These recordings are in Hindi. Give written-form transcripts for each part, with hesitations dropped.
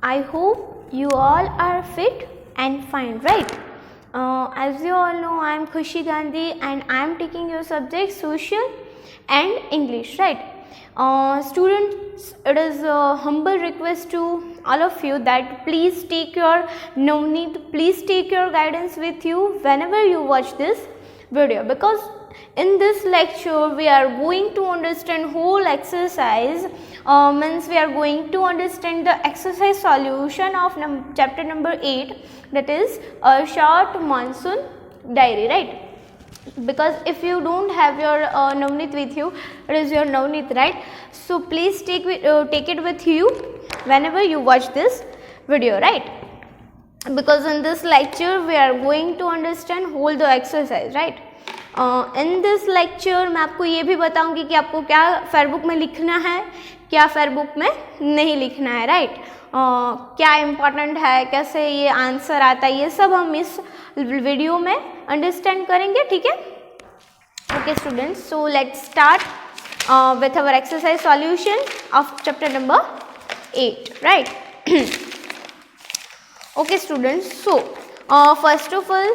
I hope you all are fit and fine, right? As you all know, I am Khushi Gandhi and I am taking your subject social and English, right? Students, it is a humble request to all of you that please take your Navneet, please take your guidance with you whenever you watch this video, because in this lecture we are going to understand whole exercise, means we are going to understand the exercise solution of chapter number 8, that is a short monsoon diary, right? Because if you don't have your Navneet with you, it is your Navneet, right? So please take it with you whenever you watch this video, right? Because in this lecture we are going to understand whole the exercise, right? In this lecture मैं आपको ये भी बताऊंगी कि आपको क्या फेयरबुक में लिखना है, क्या फेयरबुक में नहीं लिखना है, राइट? क्या इम्पोर्टेंट है, कैसे ये आंसर आता है, ये सब हम इस वीडियो में अंडरस्टैंड करेंगे, ठीक है? Okay students, so let's start with our exercise solution of chapter number 8, right? Okay students, so first of all,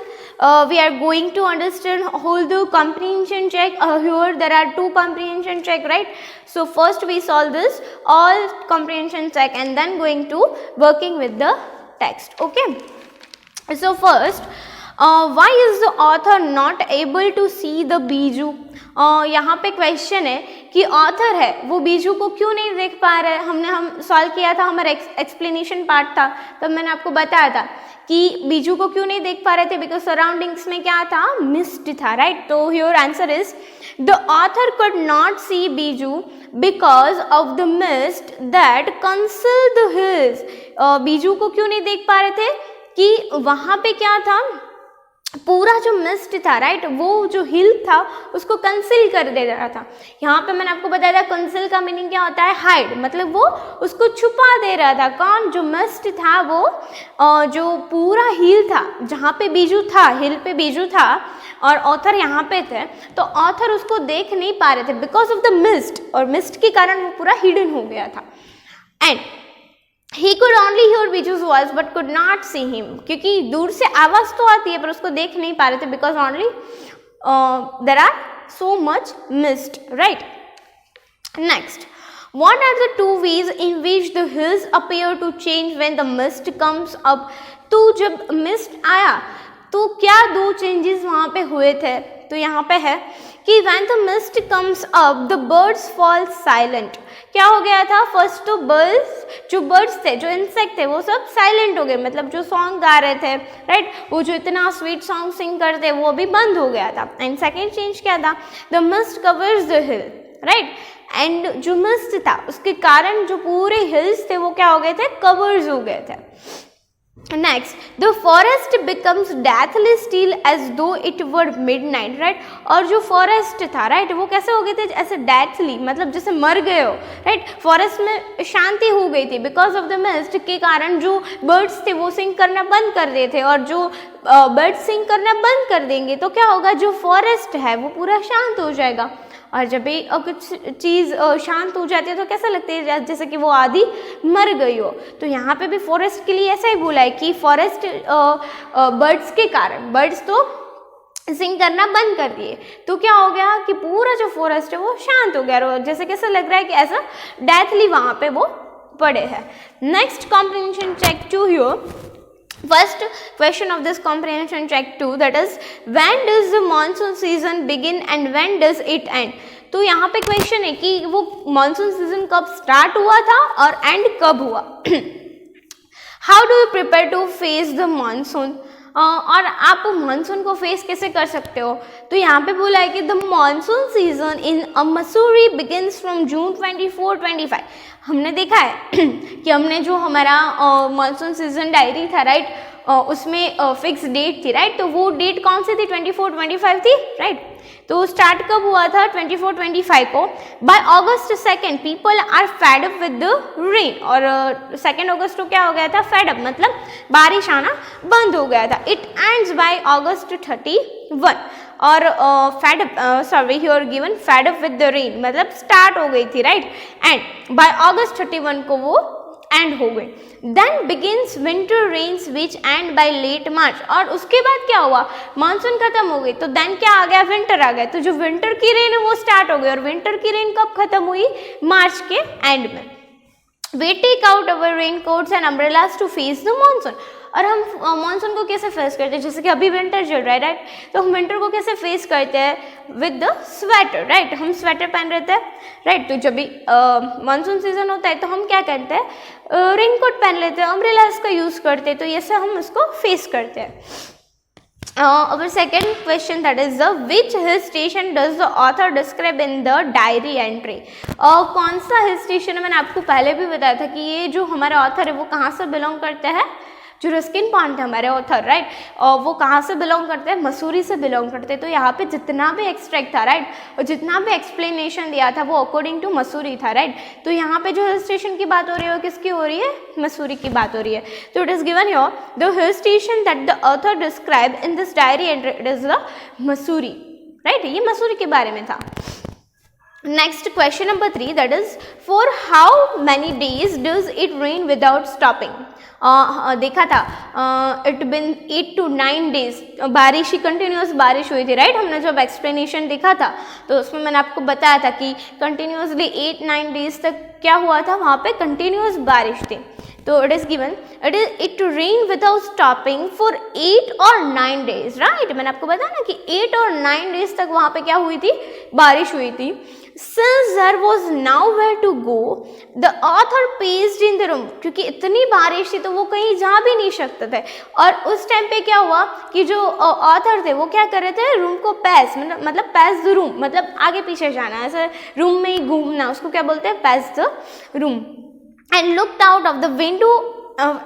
we are going to understand whole the comprehension check. Here there are two comprehension check, right? So first we solve this all comprehension check and then going to working with the text. Okay, so first, why is the author not able to see the Biju? यहाँ पे क्वेश्चन है कि ऑथर है वो बीजू को क्यों नहीं देख पा रहे हैं. हम सॉल्व किया था, हमारा एक्सप्लेनेशन पार्ट था, तब मैंने आपको बताया था कि बीजू को क्यों नहीं देख पा रहे थे, बिकॉज सराउंडिंग्स में क्या था, मिस्ट था, राइट? तो your answer is the author could not see Bijju because of the mist that conceal the hills. Bijju को क्यों नहीं देख पा रहे थे कि वहां पे क्या था, पूरा जो मिस्ट था, राइट, वो जो हिल था उसको कंसील कर दे रहा था. यहाँ पे मैंने आपको बताया था कंसील का मीनिंग क्या होता है, हाइड, मतलब वो उसको छुपा दे रहा था. कौन? जो मिस्ट था वो जो पूरा हिल था जहाँ पे बीजू था, हिल पे बीजू था और ऑथर यहाँ पे थे, तो ऑथर उसको देख नहीं पा रहे थे बिकॉज ऑफ द मिस्ट, और मिस्ट के कारण वो पूरा हिडन हो गया था. And he could only hear बीजू's voice but could not see him, क्योंकि दूर से आवाज तो आती है पर उसको देख नहीं पा रहे थे because only there are so much mist, right? Next, what are the two ways in which the hills appear to change when the mist comes up? तो जब mist आया तो क्या दो चेंजेस वहाँ पे हुए थे? तो यहाँ पे है कि when the mist comes up the birds fall silent. क्या हो गया था? फर्स्ट तो जो बर्ड्स थे, जो इंसेक्ट थे, वो सब साइलेंट हो गए, मतलब जो सॉन्ग गा रहे थे, राइट, वो जो इतना स्वीट सॉन्ग सिंग करते वो भी बंद हो गया था. एंड सेकेंड चेंज क्या था? The mist covers the hill, right, and जो मिस्ट था उसके कारण जो पूरे हिल्स थे वो क्या हो गए थे, कवर्स हो गए थे. Next, the forest becomes deathly still as though it were midnight, right, और जो फॉरेस्ट था, राइट, वो कैसे हो गए थे, ऐसे डेथली, मतलब जैसे मर गए हो, राइट. फॉरेस्ट में शांति हो गई थी बिकॉज ऑफ द मिस्ट के कारण. जो बर्ड्स थे वो सिंग करना बंद कर दिए थे, और जो बर्ड्स सिंग करना बंद कर देंगे तो क्या होगा, जो फॉरेस्ट है वो पूरा शांत हो जाएगा. और जब भी कुछ चीज़ शांत हो जाती है तो कैसा लगता है, जैसे कि वो आधी मर गई हो. तो यहाँ पे भी फॉरेस्ट के लिए ऐसा ही बोला है कि फॉरेस्ट बर्ड्स के कारण, बर्ड्स तो सिंग करना बंद कर दिए तो क्या हो गया कि पूरा जो फॉरेस्ट है वो शांत हो गया, जैसे कैसा लग रहा है कि ऐसा डेथली वहाँ पे वो पड़े हैं. Next comprehension check 2 here. First question of this comprehension check 2, that is when does the monsoon season begin and when does it end? तो यहाँ पे क्वेश्चन है कि वो मानसून सीजन कब स्टार्ट हुआ था और एंड कब हुआ. How do you prepare to face the monsoon? और आप मानसून को फेस कैसे कर सकते हो? तो यहाँ पे बोला है कि the monsoon season in Mussoorie begins from June 24-25. हमने देखा है कि हमने जो हमारा मानसून सीजन डायरी था, राइट, उसमें फिक्स डेट थी, राइट, तो वो डेट कौन सी थी, 24-25 थी, राइट. तो स्टार्ट कब हुआ था, 24-25 को. By August 2 people are fed up with the rain, और 2 अगस्त को क्या हो गया था, फेड अप, मतलब बारिश आना बंद हो गया था. इट एंड्स बाय August 31, और fed up, sorry here given fade up with the rain, मतलब स्टार्ट हो गई थी, राइट, एंड बाय August 31 को वो एंड हो गई. Then begins winter rains which end by late March. और उसके बाद क्या हुआ, मानसून खत्म हो गई, तो देन क्या आ गया, विंटर आ गया. तो जो विंटर की रेन है वो स्टार्ट हो गई, और विंटर की रेन कब खत्म हुई, मार्च के एंड में. We take out our raincoats and umbrellas to face the monsoon. और हम मानसून को कैसे फेस करते हैं, जैसे कि अभी विंटर चल रहा है, राइट. तो हम विंटर को कैसे फेस करते हैं, विद द स्वेटर, राइट. हम स्वेटर पहन रहते हैं, राइट. तो जब भी मानसून सीजन होता है तो हम क्या करते हैं, रेनकोट पहन लेते हैं, अम्ब्रेलास का यूज़ करते हैं. तो ऐसे हम उसको फेस करते हैं. Our second question, that is the which hill station does the author describe in the diary entry. कौन सा हिल स्टेशन है, मैंने आपको पहले भी बताया था कि ये जो हमारा ऑथर है वो कहाँ से बिलोंग करता है, जो रस्किन पॉन्ट है हमारे ऑथर, राइट. और वो कहाँ से बिलोंग करते हैं, मसूरी से बिलोंग करते हैं. तो यहाँ पे जितना भी एक्सट्रैक्ट था, राइट, और जितना भी एक्सप्लेनेशन दिया था वो अकॉर्डिंग टू मसूरी था, राइट. तो यहाँ पे जो हिल स्टेशन की बात हो रही है वो किसकी हो रही है, मसूरी की बात हो रही है. तो it is given here the hill station that the author describe in this diary entry, it is the Mussoorie, right. ये मसूरी के बारे में था. Next question number 3, that is for how many days does it rain without stopping. देखा था इट बिन 8 to 9 days बारिश ही, कंटिन्यूस बारिश हुई थी, राइट. हमने जब एक्सप्लेनेशन देखा था तो उसमें मैंने आपको बताया था कि कंटिन्यूसली 8-9 days तक क्या हुआ था, वहाँ पे कंटिन्यूस बारिश थी. तो it is given it rain without stopping for 8 or 9 days, right. मैंने आपको बताया ना कि 8 or 9 days तक वहाँ पे क्या हुई थी, बारिश हुई थी. Since there was nowhere to go, the author paced in the room. क्योंकि इतनी बारिश थी तो वो कहीं जा भी नहीं सकते थे. और उस टाइम पे क्या हुआ कि जो ऑथर थे वो क्या कर रहे थे, रूम को पैस, मतलब पैस द रूम, मतलब आगे पीछे जाना, ऐसे रूम में ही घूमना, उसको क्या बोलते हैं, pace the room. And looked out of the window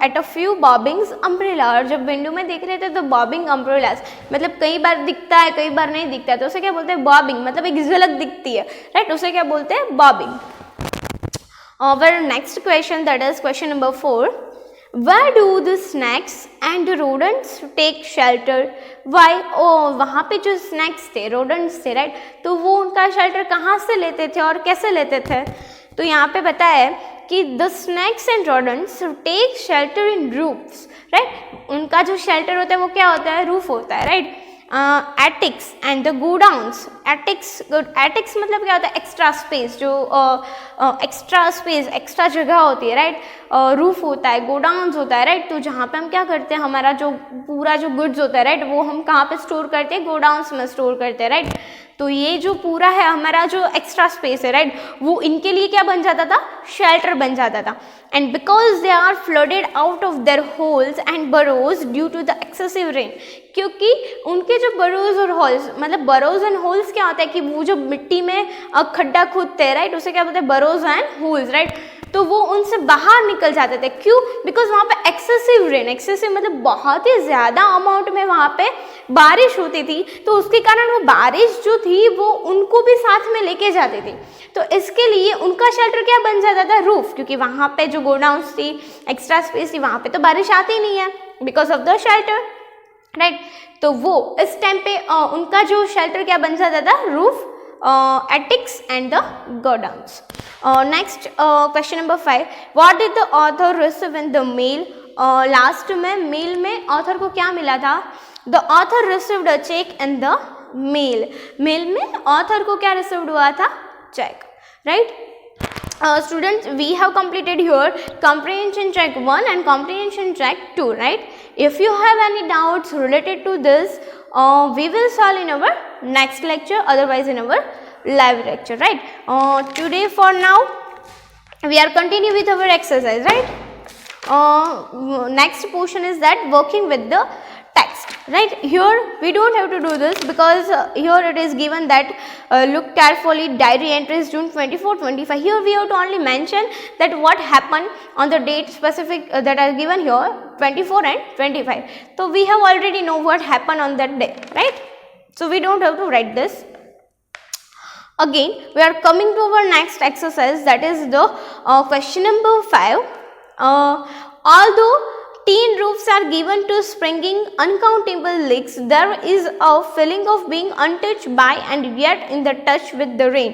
at a few bobbings umbrella. और जब विंडो में देख रहे थे तो बॉबिंग अम्ब्रेलास, मतलब कई बार दिखता है कई बार नहीं दिखता है, तो उसे क्या बोलते हैं, बॉबिंग, मतलब एक झलक दिखती है, राइट. उसे क्या बोलते हैं, bobbing. Our next question, that is question number 4, where do the snakes and the rodents take shelter, why. वहाँ पे जो स्नैक्स थे, rodents थे, राइट, तो वो उनका शेल्टर कहाँ से लेते थे और कैसे लेते थे. तो यहाँ पे बताया है कि the snakes and rodents take shelter in roofs, right. उनका जो शेल्टर होता है वो क्या होता है, रूफ होता है, right. Attics and the godowns. Attics मतलब क्या होता है, एक्स्ट्रा स्पेस, जो एक्स्ट्रा स्पेस, एक्स्ट्रा जगह होती है, राइट. रूफ होता है, गोडाउन्स होता है, राइट. तो जहाँ पे हम क्या करते हैं, हमारा जो पूरा जो गुड्स होता है, राइट, वो हम कहाँ पे स्टोर करते हैं, गोडाउन्स में स्टोर करते हैं, राइट. तो ये जो पूरा है हमारा जो एक्स्ट्रा स्पेस है, राइट, वो इनके लिए क्या बन जाता था, शेल्टर बन जाता था. And because they are flooded out of their holes and burrows due to the excessive rain. क्योंकि उनके जो बरोज और होल्स, मतलब बरोज एंड होल्स क्या होता है कि वो जो मिट्टी में खड्डा खोदते हैं, राइट, उसे क्या बोलते हैं, बरोज एंड होल्स, राइट. तो वो उनसे बाहर निकल जाते थे. क्यों, बिकॉज वहाँ पे एक्सेसिव रेन, एक्सेसिव मतलब बहुत ही ज़्यादा अमाउंट में वहाँ पे बारिश होती थी. तो उसके कारण वो बारिश जो थी वो उनको भी साथ में लेके जाती थी. तो इसके लिए उनका शेल्टर क्या बन जाता था, रूफ. क्योंकि वहाँ पे जो गोडाउन्स थी, एक्स्ट्रा स्पेस थी, वहाँ पे तो बारिश आती नहीं है because of the shelter, right. तो वो इस टाइम पे उनका जो शेल्टर क्या बन जाता था, roof, attics and the godowns. Next question number 5, what did the author receive in the mail. Last में मेल में ऑथर को क्या मिला था, the author received a check in the mail. Mail में ऑथर को क्या रिसीव्ड हुआ था, check, right. Students, we have completed here comprehension check 1 and comprehension check 2, right. If you have any doubts related to this, we will solve in our next lecture, otherwise in our live lecture, right. Today for now we are continuing with our exercise, right. Next portion is that working with the text, right. Here we don't have to do this because here it is given that look carefully, diary entries June 24-25. Here we have to only mention that what happened on the date specific that are given here, 24 and 25. So we have already know what happened on that day, right. So we don't have to write this. Again we are coming to our next exercise, that is the question number 5. Although tin roofs are given to springing uncountable leaks, there is a feeling of being untouched by and yet in the touch with the rain.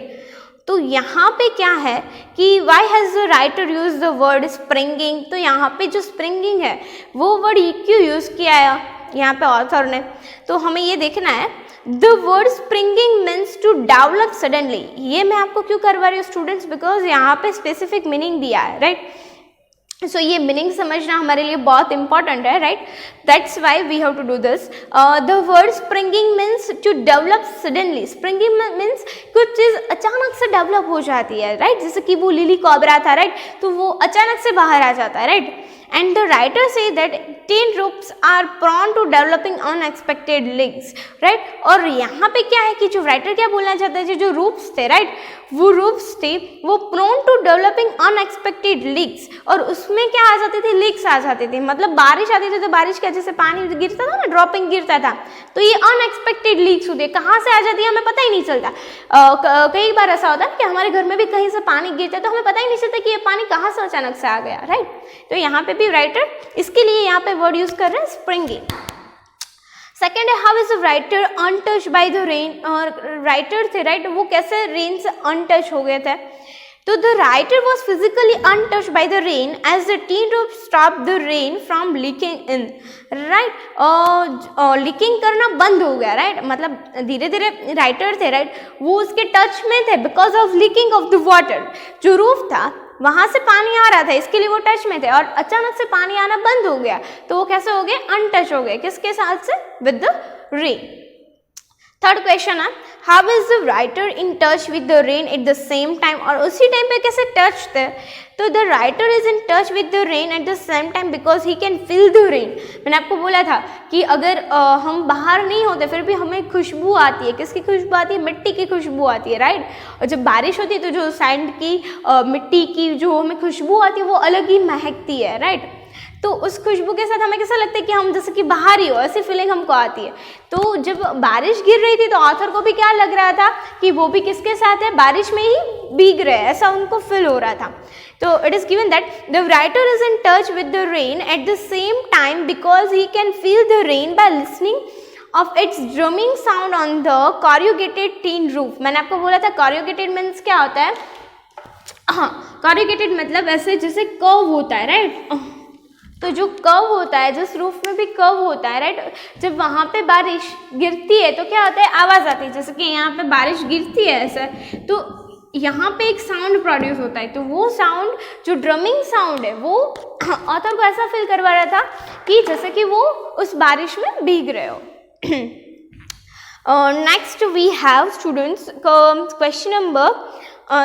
तो यहाँ पे क्या है कि why has the writer use the word springing, तो यहाँ पे जो स्प्रिंगिंग है वो वर्ड क्यों यूज़ किया है यहाँ पे ऑथर ने, तो हमें ये देखना है the word springing means to develop suddenly. ये मैं आपको क्यों करवा रही हूँ स्टूडेंट्स, बिकॉज यहाँ पे स्पेसिफिक मीनिंग दिया है, राइट। सो ये मीनिंग समझना हमारे लिए बहुत इंपॉर्टेंट है, right, that's why we have to do this. The word springing means to develop suddenly, springing means कुछ चीज़ अचानक से डेवलप हो जाती है, राइट, जैसे कि वो लिली कॉबरा था, राइट, तो वो अचानक से बाहर आ जाता है, right. And the writer say that tin roofs are prone to developing unexpected leaks, right? और यहाँ पे क्या है कि जो writer क्या बोलना चाहता है, जो roofs थे, right? वो roofs थे, वो prone to developing unexpected leaks, और उसमें क्या आ जाते थे, leaks आ जाते थे, मतलब बारिश आती थी तो बारिश का जैसे पानी गिरता था ना, ड्रॉपिंग गिरता था, तो ये unexpected leaks होते हैं, कहाँ से आ जाती है हमें पता ही नहीं चलता। कई बार ऐसा होता है कि हमारे घर में भी कहीं से पानी गिरता है तो हमें पता ही नहीं चलता कि ये पानी कहाँ से अचानक से आ गया, राइट। तो यहाँ पे भी राइटर इसके लिए यहाँ पे वर्ड यूज कर रहे हैं स्प्रिंगिंग। सेकेंड है how is the writer untouch by the rain, और राइटर थे, राइट, वो कैसे रेन से अनटच हो गए थे, तो the writer was physically untouch by the rain as the tin roof stop the rain from leaking in, right, leaking करना बंद हो गया, राइट, मतलब धीरे धीरे राइटर थे, राइट, वो उसके टच में थे because of leaking of the water, जो रूफ था वहाँ से पानी आ रहा था, इसके लिए वो टच में थे, और अचानक से पानी आना बंद हो गया, तो वो कैसे हो गए, अनटच हो गए, किसके साथ से, with the rain. Third question है how is the writer in touch with the rain at the same time, और उसी टाइम पे कैसे टच थे, तो the writer is in touch with the rain at the same time because he can feel the rain. मैंने आपको बोला था कि अगर हम बाहर नहीं होते फिर भी हमें खुशबू आती है, किसकी खुशबू आती है, मिट्टी की खुशबू आती है, राइट, और जब बारिश होती है तो जो सैंड की मिट्टी की जो हमें खुशबू आती है वो अलग ही महकती है, राइट, तो उस खुशबू के साथ हमें कैसा लगता है कि हम जैसे कि बाहर ही हो, ऐसी फीलिंग हमको आती है। तो जब बारिश गिर रही थी तो ऑथर को भी क्या लग रहा था कि वो भी किसके साथ है, बारिश में ही भीग रहे हैं, ऐसा उनको फील हो रहा था। तो it is given that the writer is in touch with the rain at the same time because he can feel the rain by listening of its drumming sound on the corrugated tin roof। मैंने आपको बोला था corrugated means क्या होता है, हाँ, corrugated मतलब ऐसे जैसे कर्व होता है, राइट, तो जो कर्व होता है, जिस रूफ में भी कर्व होता है, राइट, जब वहाँ पे बारिश गिरती है तो क्या होता है, आवाज़ आती है, जैसे कि यहाँ पे बारिश गिरती है ऐसा, तो यहाँ पे एक साउंड प्रोड्यूस होता है, तो वो साउंड जो ड्रमिंग साउंड है वो ऑथर को ऐसा फील करवा रहा था कि जैसे कि वो उस बारिश में भीग रहे हो। Next we have students question number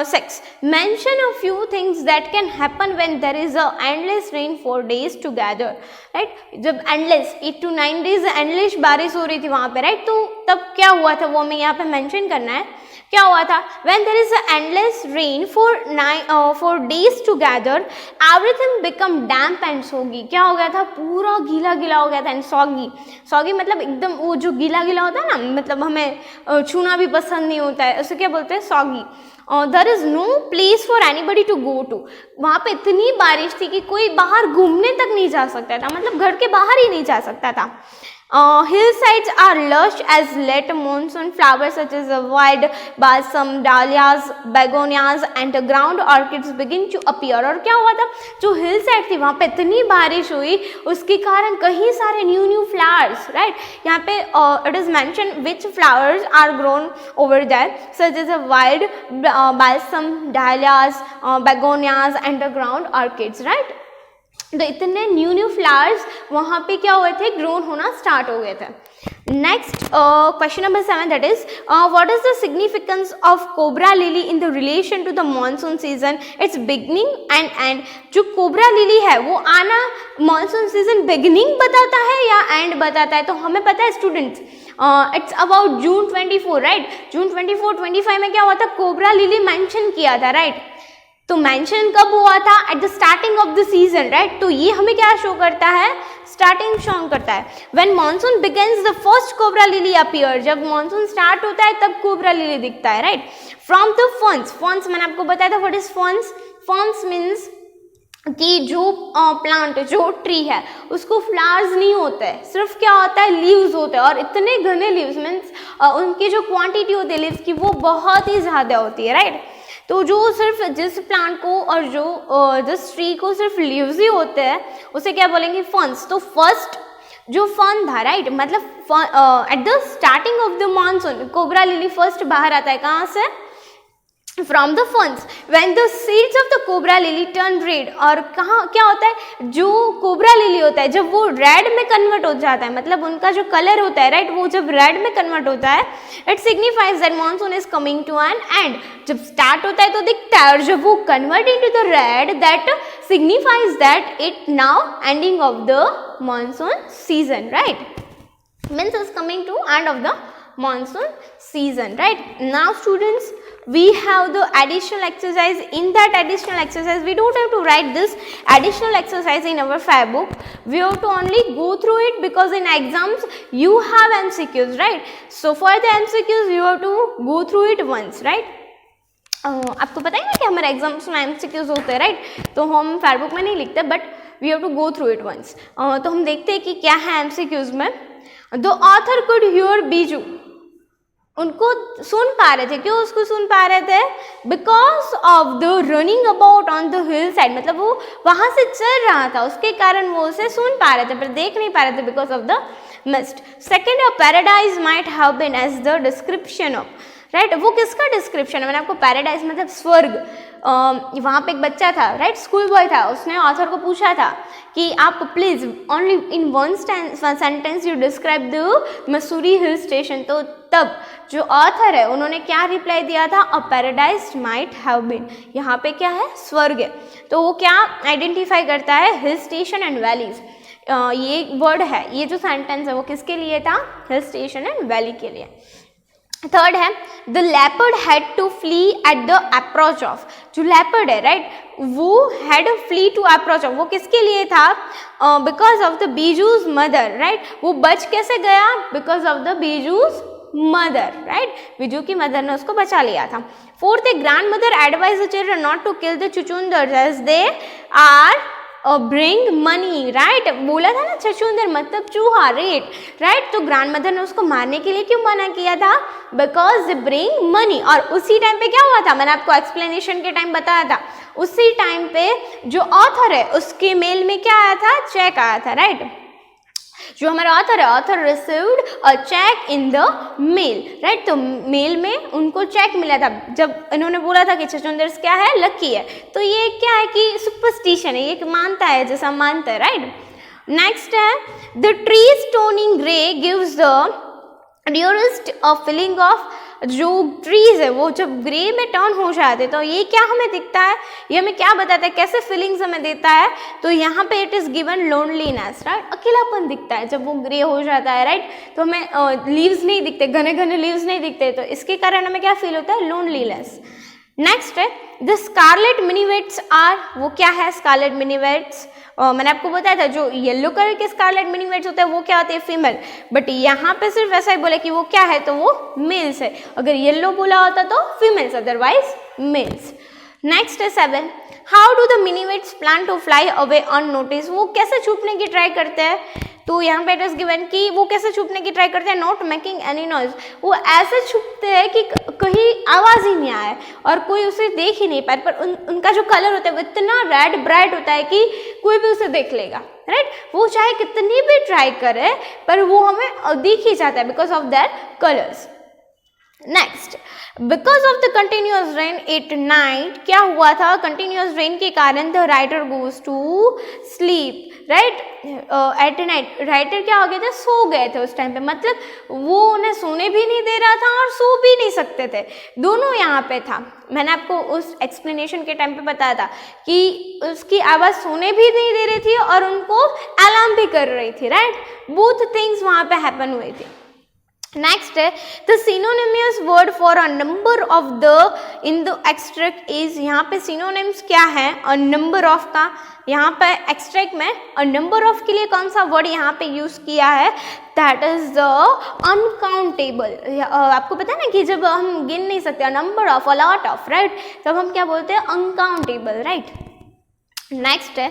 6. Mention a few things that can happen when there is a endless rain for days together, right? जब endless 8 to 9 days endless बारिश हो रही थी वहाँ पे, right? तो तब क्या हुआ था वो हमें यहाँ पे mention करना है। क्या हुआ था, when there is a endless rain for days together everything become damp and soggy। क्या हो गया था, पूरा गीला गीला हो गया था, and soggy मतलब एकदम वो जो गीला गीला होता है ना, मतलब हमें छूना भी पसंद नहीं होता है, उसे क्या बोलते हैं, soggy। There is no place for anybody to go to. वहाँ पे इतनी बारिश थी कि कोई बाहर घूमने तक नहीं जा सकता था, मतलब घर के बाहर ही नहीं जा सकता था। Hillsides are lush as late monsoon flowers such as wild balsam, dahlias, begonias and ground orchids begin to appear। और क्या हुआ था, जो हिल साइड थी वहाँ पे इतनी बारिश हुई उसके कारण कई सारे न्यू फ्लावर्स, राइट, यहाँ पे it is mention which flowers are grown over there such as wild balsam, dahlias, begonias and ground orchids, right. तो इतने न्यू फ्लावर्स वहाँ पे क्या हुए थे, ग्रोन होना स्टार्ट हो गए थे। Next question number 7 that is what is the significance of cobra lily in the relation to the monsoon season, it's beginning and end. जो कोबरा लिली है वो आना मानसून सीजन बिगनिंग बताता है या एंड बताता है, तो हमें पता है students it's about June 24, right. June 24-25 में क्या हुआ था, कोबरा लिली मेंशन किया था, राइट। तो मेंशन कब हुआ था, at the starting of the season, right. तो ये हमें क्या शो करता है, स्टार्टिंग शो करता है। When monsoon begins the first cobra lily appear, जब मानसून स्टार्ट होता है तब कोबरा लिली दिखता है, राइट। फ्रॉम द फॉन्स मैंने आपको बताया था व्हाट इज फॉन्स मीन्स कि जो प्लांट जो ट्री है उसको फ्लावर्स नहीं होते हैं, सिर्फ क्या होता है, लीव्स होते हैं, और इतने घने लीव्स मीन्स उनकी जो क्वांटिटी होती है लीव्स की वो बहुत ही ज़्यादा होती है, राइट। तो जो सिर्फ जिस प्लांट को और जो जिस ट्री को सिर्फ लीव्स ही होते हैं उसे क्या बोलेंगे, फर्न्स। तो फर्स्ट जो फर्न था, राइट, मतलब at the starting of the monsoon cobra lily first बाहर आता है, कहाँ से, from the ferns. When the seeds of the cobra lily turn red, और कहाँ क्या होता है, जो कोबरा लिली होता है जब वो रेड में कन्वर्ट हो जाता है, मतलब उनका जो कलर होता है, राइट, वो जब रेड में कन्वर्ट होता है, it signifies that monsoon is coming to an end. जब स्टार्ट होता है तो दिखता है, और जब वो convert into the red, that signifies that it now ending of the monsoon season, right, means is coming to end of the monsoon season, right? Now students, we have the additional exercise. In that additional exercise, we don't have to write this additional exercise in our fab book. We have to only go through it because in exams you have MCQs, right? So for the MCQs you have to go through it once, right? आपको पता है ना कि हमारे एग्जाम्स में MCQs होते हैं, राइट? तो हम फेयर बुक में नहीं लिखते, but we have to go through it once. तो हम देखते हैं कि क्या है MCQs में। The author could hear Bijju, उनको सुन पा रहे थे, क्यों उसको सुन पा रहे थे, because of the running about on the hill side, मतलब वो वहाँ से चल रहा था, उसके कारण वो उसे सुन पा रहे थे पर देख नहीं पा रहे थे, because of the mist. Second, a paradise might have been as the description of, right, वो किसका डिस्क्रिप्शन है, मैंने आपको पैराडाइज मतलब स्वर्ग, वहाँ पे एक बच्चा था, राइट, स्कूल बॉय था, उसने ऑथर को पूछा था कि आप please only in one sentence you describe the Mussoorie hill station. तो तब जो ऑथर है उन्होंने क्या रिप्लाई दिया था, a paradise might have been, यहाँ पे क्या है, स्वर्ग है। तो वो क्या आइडेंटिफाई करता है, हिल स्टेशन एंड वैलीज। ये वर्ड है, ये जो सेंटेंस है वो किसके लिए था, हिल स्टेशन एंड वैली के लिए। थर्ड है, the leopard had to flee at the approach of, जो लेपर्ड है, राइट, वो had flee to approach of, वो किसके लिए था, because of the Biju's mother, right, वो बच कैसे गया, because of the Biju's mother, right, Biju की मदर ने उसको बचा लिया था। Fourth, a grandmother advise the children not to kill the चुचुंदर्स as they are bring money, right, बोला था ना छछूंदर मतलब चूहा, राइट, तो ग्रैंड मदर ने उसको मारने के लिए क्यों मना किया था, बिकॉज दे ब्रिंग मनी। और उसी टाइम पे क्या हुआ था, मैंने आपको एक्सप्लेनेशन के टाइम बताया था, उसी टाइम पे जो ऑथर है उसके मेल में क्या आया था, चेक आया था, राइट, जो हमारा ऑथर है, author received a check in the mail, right, तो मेल में उनको चेक मिला था जब इन्होंने बोला था कि छछूंदर्स क्या है, लकी है। तो ये क्या है कि सुपरस्टिशन है, ये मानता है, जैसा मानता है, राइट। नेक्स्ट है, the trees toning grey gives the dourest a feeling of, जो ट्रीज है वो जब ग्रे में टर्न हो जाते तो ये क्या हमें दिखता है, ये हमें क्या बताता है, कैसे फीलिंग्स हमें देता है, तो यहाँ पे it is given loneliness, right, अकेलापन दिखता है जब वो ग्रे हो जाता है, राइट, तो हमें लीव्स नहीं दिखते, घने घने लीव्स नहीं दिखते, तो इसके कारण हमें क्या फील होता है, लोनलीनेस। नेक्स्ट है, द स्कारलेट मिनीवेट्स आर, वो क्या है स्कारलेट मिनीवेट्स, मैंने आपको बताया था जो येलो कलर के स्कारलेट मिनीवेट्स होते हैं वो क्या होते हैं, फीमेल, बट यहाँ पे सिर्फ ऐसा ही बोला कि वो क्या है, तो वो मेल्स है, अगर येलो बोला होता तो फीमेल्स, अदरवाइज मेल्स। नेक्स्ट है 7, how do the minivets plan to fly away unnoticed, वो कैसे छुपने की ट्राई करते हैं, तो यहाँ पे इट इज गिवन कि वो कैसे छुपने की ट्राई करते हैं, नॉट मेकिंग एनी नॉइज, वो ऐसे छुपते हैं कि कहीं आवाज़ ही नहीं आए और कोई उसे देख ही नहीं पाए, पर उनका जो कलर होता है वो इतना रेड ब्राइट होता है कि कोई भी उसे देख लेगा, राइट, वो चाहे कितनी भी ट्राई करे पर वो हमें दिख ही जाता है because of their colours. Next, because of the continuous rain at night, क्या हुआ था, कंटिन्यूअस रेन के कारण the writer goes to sleep, right, at night, writer क्या हो गए थे, सो गए थे उस टाइम पे, मतलब वो उन्हें सोने भी नहीं दे रहा था और सो भी नहीं सकते थे, दोनों यहाँ पे था। मैंने आपको उस एक्सप्लेनेशन के टाइम पे बताया था कि उसकी आवाज़ सोने भी नहीं दे रही थी और उनको अलार्म भी कर रही थी, राइट, बोथ थिंग्स वहाँ पे हैपन हुए थे। नेक्स्ट है, the synonymous word for a number of the in the extract is, यहाँ पे सिनोनिम्स क्या है, अ नंबर ऑफ का, यहाँ पे एक्सट्रैक्ट में अ नंबर ऑफ के लिए कौन सा वर्ड यहाँ पे यूज किया है, दैट इज द अनकाउंटेबल। आपको पता है ना कि जब हम गिन नहीं सकते, number of, a lot of, right, तब हम क्या बोलते हैं, अनकाउंटेबल, राइट। नेक्स्ट है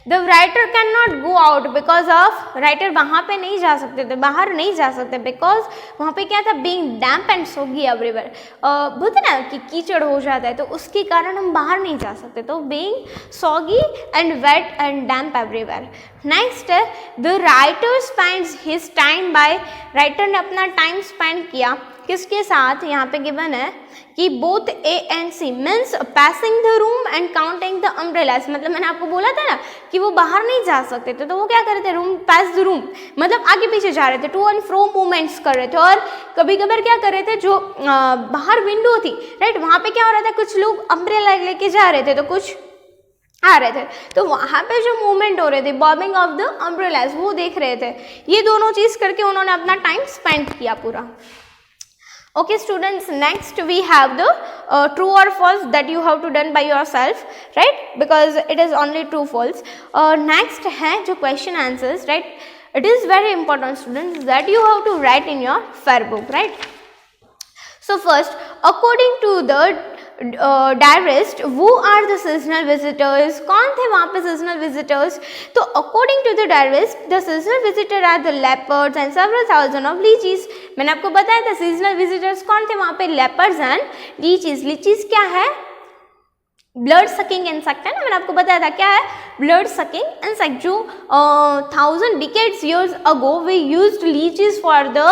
the writer can not go out because of, writer वहाँ पे नहीं जा सकते थे, बाहर नहीं जा सकते बिकॉज वहाँ पे क्या था, बीइंग डैम्प एंड सोगी एवरीवेयर, बोलते ना कि कीचड़ हो जाता है तो उसके कारण हम बाहर नहीं जा सकते, तो being soggy and wet and damp everywhere. Next है the writer spends his time by, writer ने अपना टाइम स्पेंड किया किसके साथ, यहाँ पे गिवन है कि both A and C means passing the room and counting the umbrellas, मतलब मैंने आपको बोला था ना कि वो बाहर नहीं जा सकते थे तो वो क्या कर रहे थे, रूम पास द रूम मतलब आगे पीछे जा रहे थे, टू एंड फ्रो मूवमेंट्स कर रहे थे, और कभी कभार क्या कर रहे थे, जो बाहर विंडो थी राइट, वहाँ पे क्या हो रहा था, कुछ लोग अम्ब्रेला लेके जा रहे थे तो कुछ आ रहे थे, तो वहाँ पे जो मूवमेंट हो रहे थे, बॉबिंग ऑफ द अम्ब्रेलास, वो देख रहे थे। ये दोनों चीज़ करके उन्होंने अपना टाइम स्पेंड किया पूरा। Okay students, next we have the true or false that you have to done by yourself, right, because it is only true false. Next है जो question answers, right, it is very important students that you have to write in your fair book, right. So first, according to the diarist, who are the seasonal visitors, कौन थे वहाँ पे seasonal visitors, तो according to the diarist the seasonal visitor are the leopards and several thousand of leeches। मैंने आपको बताया था seasonal visitors कौन थे वहाँ पे, leopards and leeches। leeches क्या है, ब्लड सकिंग इंसेक्ट है ना, मैंने आपको बताया था क्या है, ब्लड सकिंग इंसेक्ट, जो 1000 decades years ago we used leeches for the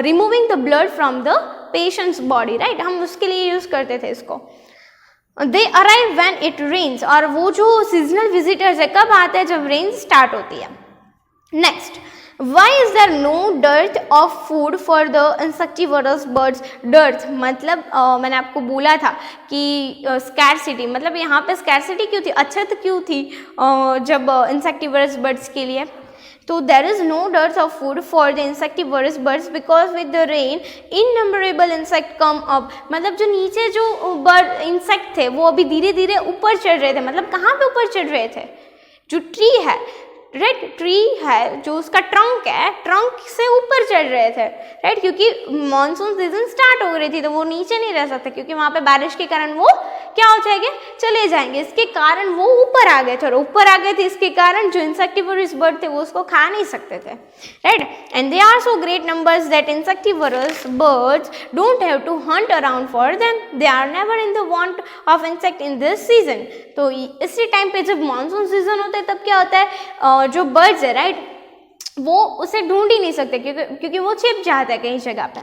removing the blood from the patient's body, right, हम उसके लिए यूज करते थे इसको। They arrive when it rains, और वो जो सीजनल विजिटर्स है कब आते हैं, जब रेन स्टार्ट होती है। Next, Why is there no dearth of food for the insectivorous birds? Dearth मतलब मैंने आपको बोला था कि scarcity, मतलब यहाँ पे scarcity क्यों थी, अछत क्यों थी जब insectivorous birds के लिए, तो there is no dearth of food for the insectivorous birds because with the rain innumerable insect come up, मतलब जो नीचे जो बर्ड इंसेक्ट थे वो अभी धीरे धीरे ऊपर चढ़ रहे थे, मतलब कहाँ पे ऊपर चढ़ रहे थे, जो ट्री है राइट, ट्री है जो उसका ट्रंक है, ट्रंक से ऊपर चढ़ रहे थे राइट, क्योंकि मानसून सीजन स्टार्ट हो रही थी तो वो नीचे नहीं रह सकते क्योंकि वहाँ पे बारिश के कारण वो क्या हो जाएंगे, चले जाएंगे, इसके कारण वो ऊपर आ गए थे, और ऊपर आ गए थे इसके कारण जो इंसेक्टिवोरस बर्ड थे वो उसको खा नहीं सकते थे right. And they are so great numbers that insectivorous birds don't have to hunt around for them, they are never in the want of insect in this season. तो इसी टाइम पे जब मानसून सीजन होता है तब क्या होता है, जो बर्ड्स है राइट वो उसे ढूंढ ही नहीं सकते क्योंकि वो छिप जाता है कहीं जगह पे।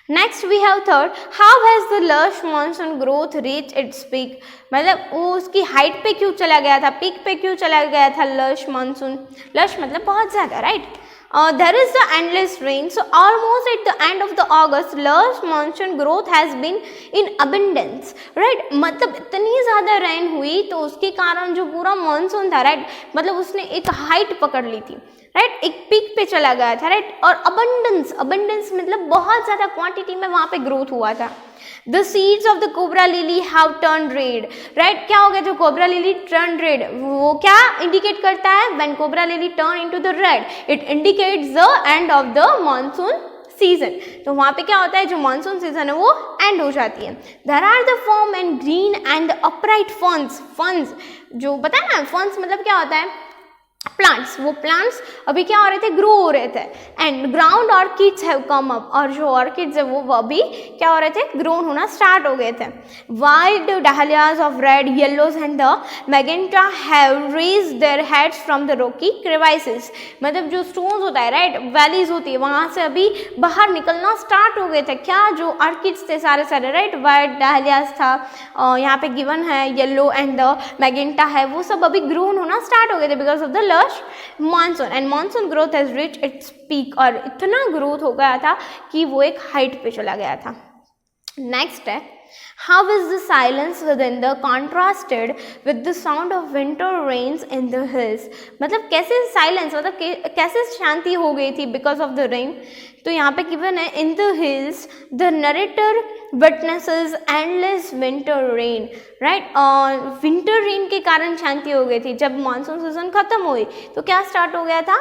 Next we have third, how has the lush monsoon growth reach its peak, मतलब वो उसकी हाइट पे क्यों चला गया था, पीक पे क्यों चला गया था लश मानसून, लश मतलब बहुत ज़्यादा right. There is the endless rain, so almost at the end of the August, lush monsoon growth has been in abundance, right? मतलब इतनी ज़्यादा रेन हुई तो उसके कारण जो पूरा मानसून था राइट, मतलब उसने एक हाइट पकड़ ली थी राइट, एक पीक पे चला गया था राइट, और अबंडेंस, अबंडेंस मतलब बहुत ज़्यादा क्वांटिटी में वहाँ पे ग्रोथ हुआ था। The seeds of the cobra lily have turned red, right? क्या हो गया जो cobra lily turned red, वो क्या indicate करता है, when cobra lily turn into the red, it indicates the end of the monsoon season। तो वहाँ पे क्या होता है, जो मानसून सीजन है वो एंड हो जाती है। There are the firm and green and the upright ferns, ferns जो बताया ना, ferns मतलब क्या होता है, प्लांट्स, वो प्लांट्स अभी क्या हो रहे थे, ग्रो हो रहे थे। And ground orchids have come up, और जो ऑर्किड्स है वो अभी क्या हो रहे थे, ग्रोन होना स्टार्ट हो गए थे। Wild dahlias of red yellows and the magenta have raised their heads from the rocky crevices, मतलब जो स्टोन्स होता है राइट, वैलीज होती है वहाँ से अभी बाहर निकलना स्टार्ट हो गए थे, क्या जो ऑर्किड्स थे सारे सारे राइट, वाइल्ड डाहलियाज था यहाँ पे गिवन है, येलो एंड द मैजेंटा है, वो सब अभी ग्रोन होना स्टार्ट हो गए थे because of the lush monsoon. And monsoon growth has reached its peak, और इतना ग्रोथ हो गया था कि वो एक हाइट पे चला गया था। नेक्स्ट है, how is the silence within the contrasted with the sound of winter rains in the hills, मतलब कैसे साइलेंस, मतलब कैसे शांति हो गई थी बिकॉज ऑफ द रेन। तो यहाँ पे गिवन है, इन the hills the narrator witnesses endless winter rain, right, winter rain के कारण शांति हो गई थी। जब मानसून सीजन खत्म हुई तो क्या स्टार्ट हो गया था,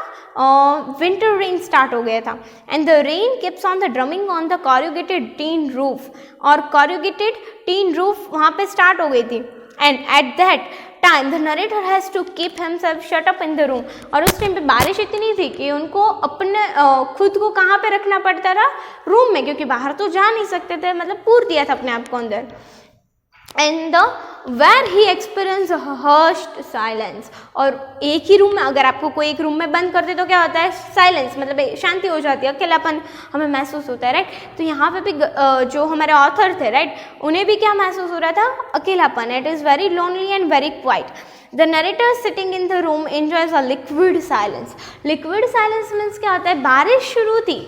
विंटर रेन स्टार्ट हो गया था। And the rain keeps on the drumming on the corrugated tin roof, और कॉरुगेटेड टीन रूफ वहाँ पे स्टार्ट हो गई थी। And at that time the narrator has to keep himself shut up in the room, और उस टाइम पे बारिश इतनी थी कि उनको अपने खुद को कहाँ पे रखना पड़ता था, रूम में, क्योंकि बाहर तो जा नहीं सकते थे, मतलब पूर दिया था अपने आप को अंदर। And the where he experience hushed silence, और एक ही रूम में अगर आपको कोई एक रूम में बंद कर दे तो क्या होता है, साइलेंस, मतलब शांति हो जाती है, अकेलापन हमें महसूस होता है, राइट। तो यहाँ पे भी जो हमारे ऑथर थे, राइट, उन्हें भी क्या महसूस हो रहा था, अकेलापन। It is very lonely and very quite. The narrator sitting in the room enjoys a liquid silence. Liquid silence means क्या होता है, बारिश शुरू थी,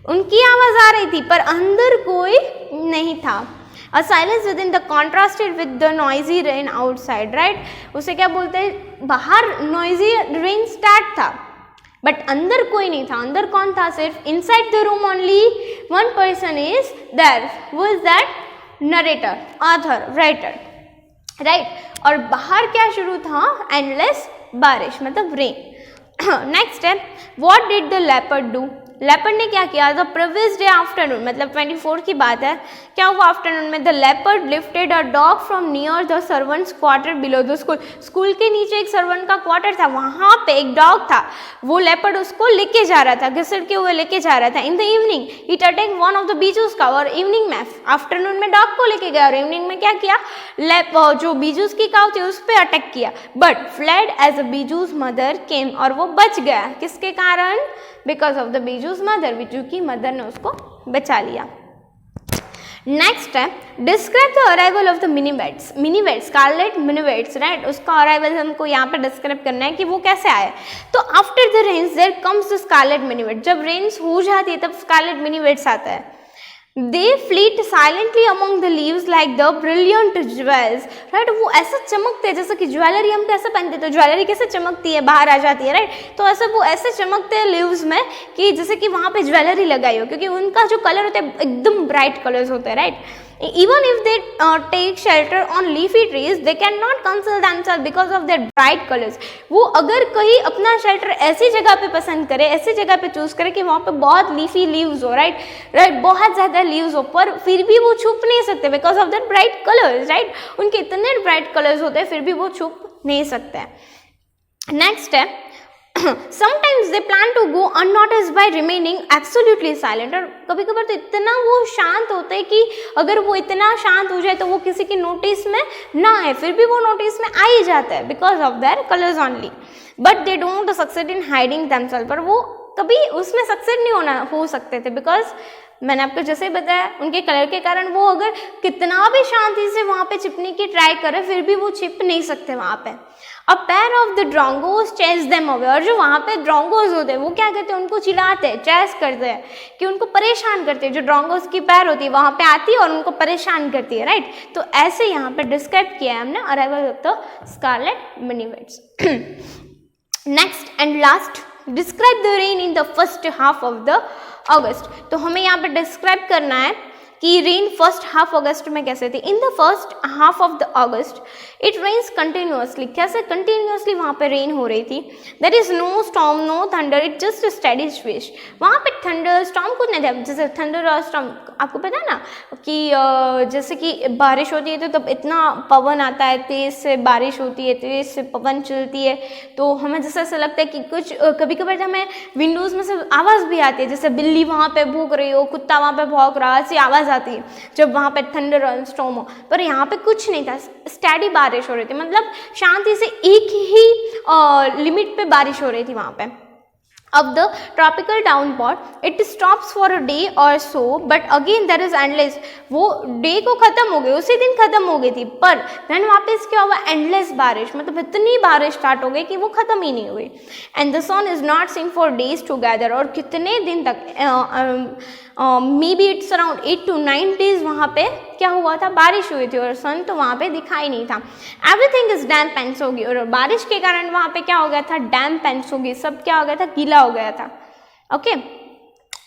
उनकी आवाज़ आ रही थी पर अंदर कोई नहीं था। A silence within the contrasted with the noisy rain outside, right? उसे क्या बोलते हैं, बाहर noisy rain start था बट अंदर कोई नहीं था। अंदर कौन था, सिर्फ inside the room only one person is there. Who is that? Narrator, author, writer, right? और बाहर क्या शुरू था, endless बारिश, मतलब rain। नेक्स्ट है, what did the leopard do? Leopard ने क्या किया, द प्रीवियस डे आफ्टरनून, मतलब 24 की बात है, क्या हुआ आफ्टरनून में, the leopard lifted a dog from near the servants quarter below the school. School के नीचे एक सर्वेंट का क्वार्टर था, वहाँ पे एक डॉग था, वो लेपर्ड उसको लेके जा रहा था, घसीट के हुए लेके जा रहा था। In the evening it attack one of the Biju's cow, और इवनिंग में, आफ्टरनून में डॉग को लेके गया और इवनिंग में क्या किया, जो बीजूस की काउ थी उस पर अटैक किया, but fled as a Biju's mother came, और वो बच गया, किसके कारण, because of the Biju's mother, Biju की मदर ने उसको बचा लिया। नेक्स्ट है, describe the arrival of the minivets. Minivets, scarlet minivets, right, उसका अराइवल हमको यहाँ पे डिस्क्राइब करना है कि वो कैसे आए। तो after the rains there comes the scarlet minivet, जब रेन्स हो जाती है तब स्कारलेट मिनीवेट्स आता है। They fleet silently among the leaves like the brilliant jewels, right? वो ऐसा चमकते हैं जैसे कि ज्वेलरी हम कैसे पहनते, तो ज्वेलरी कैसे चमकती है, बाहर आ जाती है, राइट। तो ऐसा वो ऐसे चमकते हैं लीव्स में कि जैसे कि वहाँ पे ज्वेलरी लगाई हो, क्योंकि उनका जो कलर होता है एकदम ब्राइट कलर्स होते हैं, right. Even if they take shelter on leafy trees, they cannot conceal themselves because of their bright colors. वो अगर कहीं अपना शेल्टर ऐसी जगह पे पसंद करे, ऐसी जगह पे चूज करे कि वहाँ पे बहुत लीफी लीव्स हो, राइट, बहुत ज़्यादा लीव्स हो, पर फिर भी वो छुप नहीं सकते because of that bright colours, right. उनके इतने ब्राइट कलर्स होते हैं फिर भी वो छुप नहीं सकते। नेक्स्ट है, sometimes they plan to go unnoticed by remaining absolutely silent, और कभी कभार तो इतना वो शांत होते हैं कि अगर वो इतना शांत हो जाए तो वो किसी की नोटिस में ना आए, फिर भी वो नोटिस में आ ही जाता है because of their colours only, but they don't succeed in hiding themselves, पर वो कभी उसमें सक्सेड नहीं हो सकते थे बिकॉज मैंने आपको जैसे बताया उनके कलर के कारण वो अगर कितना भी शांति से वहाँ पे छिपने की ट्राई करे फिर भी वो छिप नहीं सकते वहाँ पे। A pair of the drongos chase them away, और जो वहाँ पे ड्रोंगोज होते हैं वो क्या करते हैं, उनको चिढ़ाते हैं, चेस करते हैं, कि उनको परेशान करते हैं। जो ड्रोंगोज की पैर होती है वहाँ पे आती है और उनको परेशान करती है, राइट। तो ऐसे यहाँ पे डिस्क्राइब किया है हमने arrival of the scarlet minivets. Next and last, describe the rain in the first half of the August. तो हमें यहाँ पे डिस्क्राइब करना है कि रेन फर्स्ट हाफ अगस्त में कैसे थी। In the first half of the August it rains continuously, कैसे कंटिन्यूअसली वहाँ पे रेन हो रही थी। There is no storm, no thunder, it just steady swish. वहाँ पे थंडर स्टॉर्म कुछ नहीं था, जैसे थंडर और स्टॉर्म आपको पता है ना कि जैसे कि बारिश होती है तो तब इतना पवन आता है, तेज़ से बारिश होती है, तेज़ से पवन चलती है, तो हमें जैसे ऐसा लगता है कि कुछ कभी कभार हमें विंडोज़ में से आवाज़ भी आती है, जैसे बिल्ली वहाँ पे भौंक रही हो, कुत्ता वहाँ पे भौंक रहा, ऐसी आवाज़ आती है जब वहाँ पे थंडर और स्टॉर्म हो। पर यहाँ पे कुछ नहीं था, स्टेडी बारिश हो रही थी, मतलब शांति से एक ही लिमिट पे बारिश हो रही थी वहाँ पे। Of the tropical downpour, it stops for a day or so, but again there is endless. वो डे को ख़त्म हो गई, उसी दिन ख़त्म हो गई थी, पर then वापस क्या हुआ, एंडलेस बारिश, मतलब इतनी बारिश स्टार्ट हो गई कि वो ख़त्म ही नहीं हुई। And the sun is not seen for days together, और कितने दिन तक, maybe it's around 8 to 9 days वहाँ पे क्या हुआ था, बारिश हुई थी और सन तो वहाँ पे दिखाई नहीं था। एवरीथिंग इज डैम्प एंड सोगी, और बारिश के कारण वहाँ पे क्या हो गया था, डैम्प एंड सोगी, सब क्या हो गया था, गीला हो गया था। Okay,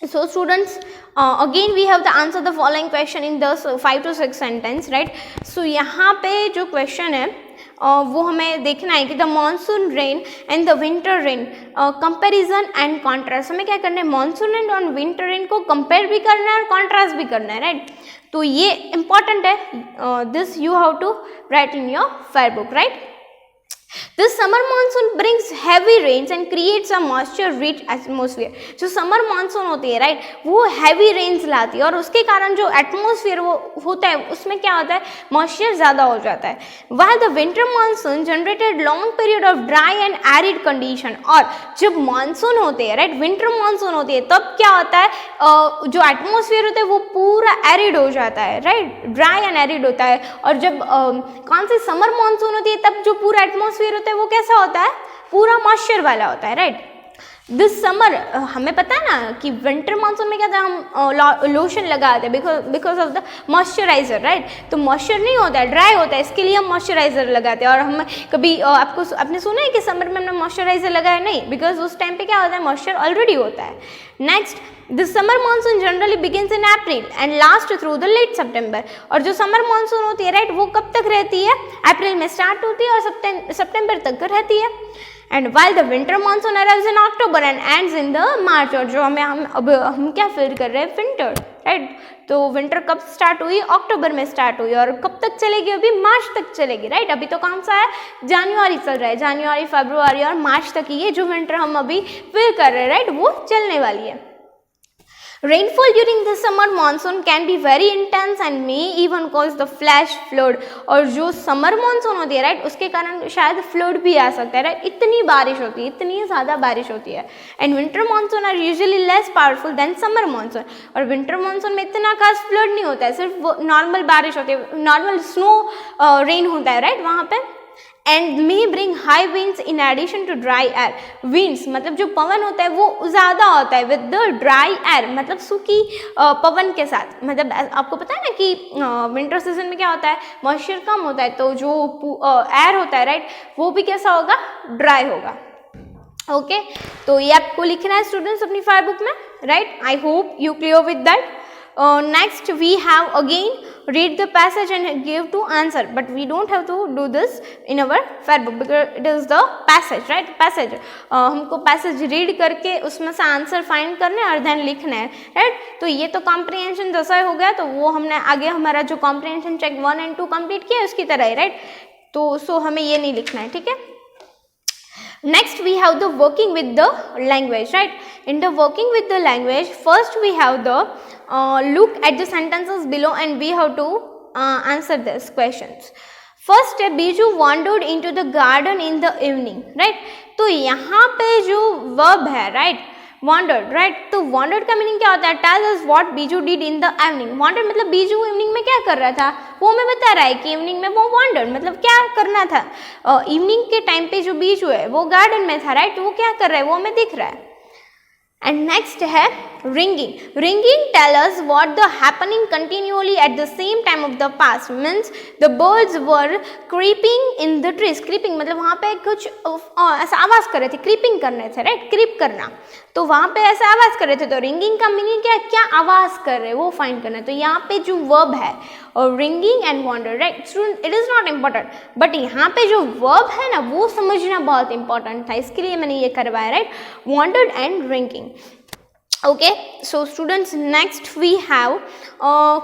so students, again we have to answer the following question in the 5 to 6 sentence, right? So यहाँ पे जो क्वेश्चन है वो हमें देखना है कि the monsoon rain and the winter rain comparison and contrast. हमें क्या करना है, मानसून रेन और विंटर रेन को कंपेयर भी करना है और कॉन्ट्रास्ट भी करना है, राइट। तो ये इंपॉर्टेंट है, this you have to write in your fair book, right. This summer monsoon brings heavy rains and creates a moisture-rich atmosphere. जो summer monsoon होती है राइट, वो heavy rains लाती है और उसके कारण जो atmosphere वो होता है उसमें क्या होता है, moisture ज़्यादा हो जाता है. While the winter monsoon generated long period of dry and arid condition. और जब monsoon होते हैं राइट, winter monsoon होती है तब क्या होता है, जो atmosphere होता है वो पूरा arid हो जाता है राइट, dry and arid होता है. और जब कौन सी summer monsoon होती है तब जो पूरा atmosphere होता है वो कैसा होता है, पूरा मॉइस्चर वाला होता है राइट. दिस समर हमें पता है ना कि विंटर मानसून में क्या था, हम लोशन लगाते हैं because of the moisturiser right. तो मॉइस्चर नहीं होता है, ड्राई होता है, इसके लिए हम मॉइस्चराइजर लगाते हैं. और हम कभी आपने सुना है कि समर में हमने मॉइस्चराइजर लगाया, नहीं, बिकॉज उस टाइम पे क्या होता है, मॉइस्चर ऑलरेडी होता है. Next, this summer monsoon generally begins in April and last through the late September. और जो समर मानसून होती है राइट, वो कब तक रहती है, अप्रैल में स्टार्ट होती है और सितंबर तक रहती है. And while the winter monsoon arrives in October and ends in the March. और जो हम क्या फील कर रहे हैं, विंटर राइट. तो विंटर कब स्टार्ट हुई, अक्टूबर में स्टार्ट हुई और कब तक चलेगी, अभी मार्च तक चलेगी राइट. अभी तो कौन सा है, जनवरी चल रहा है, जनवरी फरवरी और मार्च तक ये जो विंटर हम अभी फील कर रहे हैं राइट, वो चलने वाली है. Rainfall during the summer monsoon can be very intense and may even cause the flash flood. और जो समर मानसून होती है राइट, उसके कारण शायद फ्लड भी आ सकता है राइट, इतनी बारिश होती है, इतनी ज़्यादा बारिश होती है. And winter monsoon are usually less powerful than summer monsoon. और विंटर मानसून में इतना खास फ्लड नहीं होता है, सिर्फ नॉर्मल बारिश होती है, नॉर्मल स्नो रेन होता है राइट वहाँ पे. And may bring high winds in addition to dry air. Winds मतलब जो पवन होता है वो ज़्यादा होता है विद द ड्राई एयर, मतलब सूखी पवन के साथ. मतलब आपको पता है ना कि विंटर सीजन में क्या होता है, मॉइस्चर कम होता है, तो जो एयर होता है राइट, वो भी कैसा होगा, ड्राई होगा. ओके तो ये आपको लिखना है स्टूडेंट्स अपनी फायर बुक में right. I hope you clear with that. Next we have again read the passage and give to answer, but we don't have to do this in our fair book because it is the passage right. passage हमको passage read करके उसमें से आंसर फाइंड करना है और देन लिखना है राइट. तो ये तो कॉम्प्रिहेंशन जैसा हो गया, तो वो हमने आगे हमारा जो कॉम्प्रिहेंशन चेक 1 और 2 कंप्लीट किया उसकी तरह ही राइट. तो सो हमें ये नहीं लिखना है, ठीक है. Next we have the working with the language right. In the working with the language, first we have the look at the sentences below and we have to answer these questions. First step, Biju wandered into the garden in the evening right. तो यहाँ पे जो verb है right, wandered right. तो wandered का मीनिंग क्या होता है, tell us what Biju did in the evening. wandered मतलब बीजू इवनिंग में क्या कर रहा था, वो हमें बता रहा है कि इवनिंग में वो wandered मतलब क्या करना था. इवनिंग के टाइम पे जो बीजू है वो गार्डन में था राइट, वो क्या कर रहा है वो हमें दिख रहा है. एंड नेक्स्ट है ringing. Ringing tell us what the happening continually at the same time of the past, means the birds were creeping in the trees. creeping मतलब वहाँ पे कुछ ऐसा आवाज़ कर रहे थे, creeping करने थे राइट, creep करना, तो वहाँ पे ऐसा आवाज़ कर रहे थे. तो ringing का मीनिंग क्या है, क्या आवाज़ कर रहे हैं वो फाइंड करना है. तो यहाँ पे जो verb है और ringing and wander right, student it is not important, but यहाँ पे जो verb है ना वो समझना बहुत इंपॉर्टेंट था, इसके लिए मैंने ये करवाया right, wandered and ringing. Okay, so students, next we have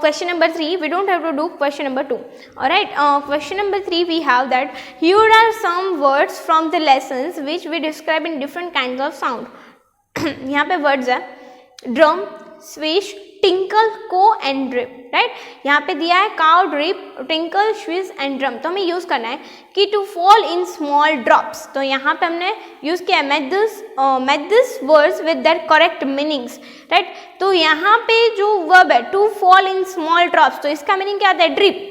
question number 3. We don't have to do question number 2. Alright, question number 3 we have that here are some words from the lessons which we describe in different kinds of sound. यहाँ पे words है drum, swish, tinkle, cow and drip right. यहाँ पे दिया है cow, drip, tinkle, swish and drum. तो हमें यूज़ करना है कि to fall in small drops. तो यहाँ पे हमने यूज़ किया match this words with their correct meanings right. तो यहाँ पे जो verb है to fall in small drops, तो इसका मीनिंग क्या आता है, drip.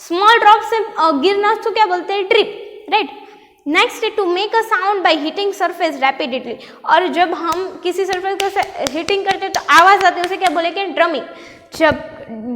small drops से गिरना तो क्या बोलते हैं, drip राइट. नेक्स्ट है to make a sound by hitting surface rapidly. और जब हम किसी सरफेस को हिटिंग करते हैं तो आवाज़ आती है, उसे क्या बोलेंगे, ड्रमिंग. जब